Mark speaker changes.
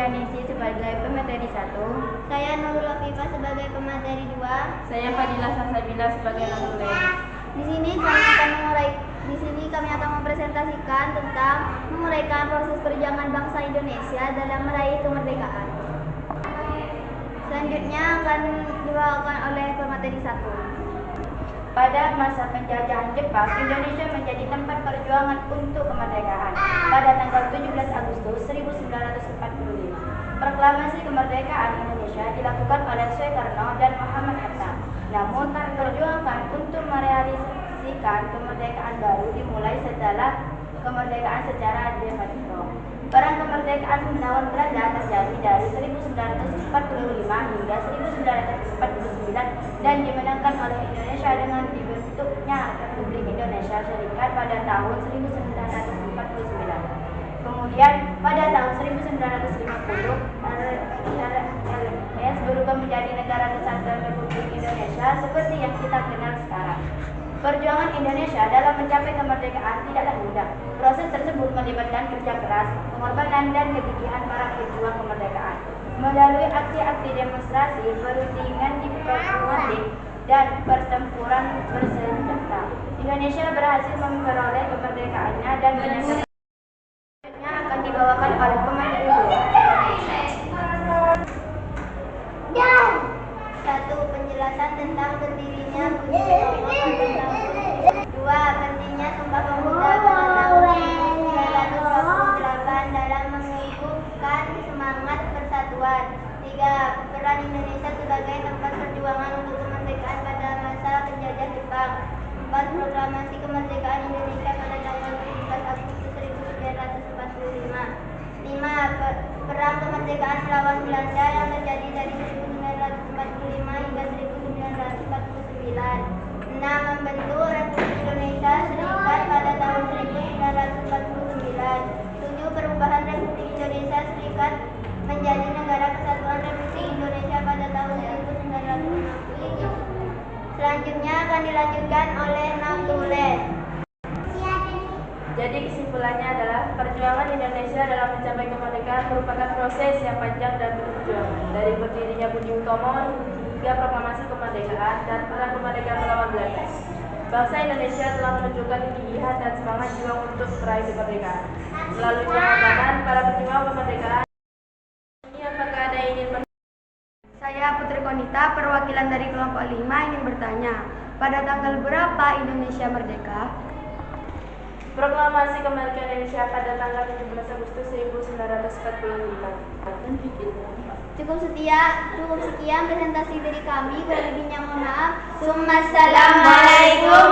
Speaker 1: Nurhanisi sebagai pemateri 1.
Speaker 2: Saya Nurul Afifah sebagai pemateri 2.
Speaker 1: Saya Fadilah Salsabila sebagai non-tulen.
Speaker 2: Di sini kami akan mempresentasikan tentang menguraikan proses perjuangan bangsa Indonesia dalam meraih kemerdekaan. Selanjutnya akan dibawakan oleh pemateri 1.
Speaker 1: Pada masa penjajahan Jepang, Indonesia menjadi tempat perjuangan untuk kemerdekaan. Pada tanggal 17 Agustus 1945, proklamasi kemerdekaan Indonesia dilakukan oleh Soekarno dan Muhammad Hatta. Namun, perjuangan untuk merealisasikan kemerdekaan baru dimulai setelah kemerdekaan secara de facto. Perang kemerdekaan melawan Belanda terjadi dari 1945 hingga 1949 dan dimenangkan oleh Indonesia dengan dibentuknya Republik Indonesia Serikat pada tahun 1949. Kemudian pada tahun 1950 RS berubah menjadi Negara Kesatuan Republik Indonesia seperti yang kita kenal sekarang. Perjuangan Indonesia dalam mencapai kemerdekaan tidaklah mudah. Proses tersebut melibatkan kerja keras, pengorbanan, dan kegigihan para pejuang kemerdekaan. Melalui aksi-aksi demonstrasi, perundingan diplomatik, dan pertempuran bersenjata, Indonesia berhasil memperoleh kemerdekaannya dan menyelesaikan akan dibawakan oleh pemateri
Speaker 2: 1. Penjelasan tentang berdirinya Budi Utomo pada tahun 2. Pentingnya Sumpah Pemuda pada tahun 1928 dalam mengukuhkan semangat persatuan. 3. Peran Indonesia sebagai tempat perjuangan untuk kemerdekaan pada masa penjajah Jepang. 4. Proklamasi kemerdekaan Indonesia pada tanggal 17 Agustus 1945. 5. Perang kemerdekaan melawan Belanda yang terjadi dari 1945 hingga 1949. 6. Membentuk Republik Indonesia Serikat pada tahun 1949. 7. Perubahan Republik Indonesia Serikat menjadi Negara Kesatuan Republik Indonesia pada tahun 1960. Selanjutnya akan dilanjutkan oleh non-tulen.
Speaker 1: Jadi kesimpulannya adalah perjuangan Indonesia dalam mencapai kemerdekaan merupakan proses yang panjang dan berperjuangan. Dari berdirinya Budi Utomo hingga proklamasi kemerdekaan dan perang kemerdekaan melawan Belanda. Bangsa Indonesia telah menunjukkan kegigihan dan semangat juang untuk meraih kemerdekaan. Melalui pengorbanan para pejuang kemerdekaan, ini apakah ada yang ingin
Speaker 2: Saya Putri Konita, perwakilan dari kelompok 5 ingin bertanya, pada tanggal berapa Indonesia merdeka?
Speaker 1: Proklamasi kemerdekaan Indonesia pada tanggal 17 Agustus 1945.
Speaker 2: Cukup sekian presentasi dari kami. Kurang lebihnya mohon maaf. Assalamualaikum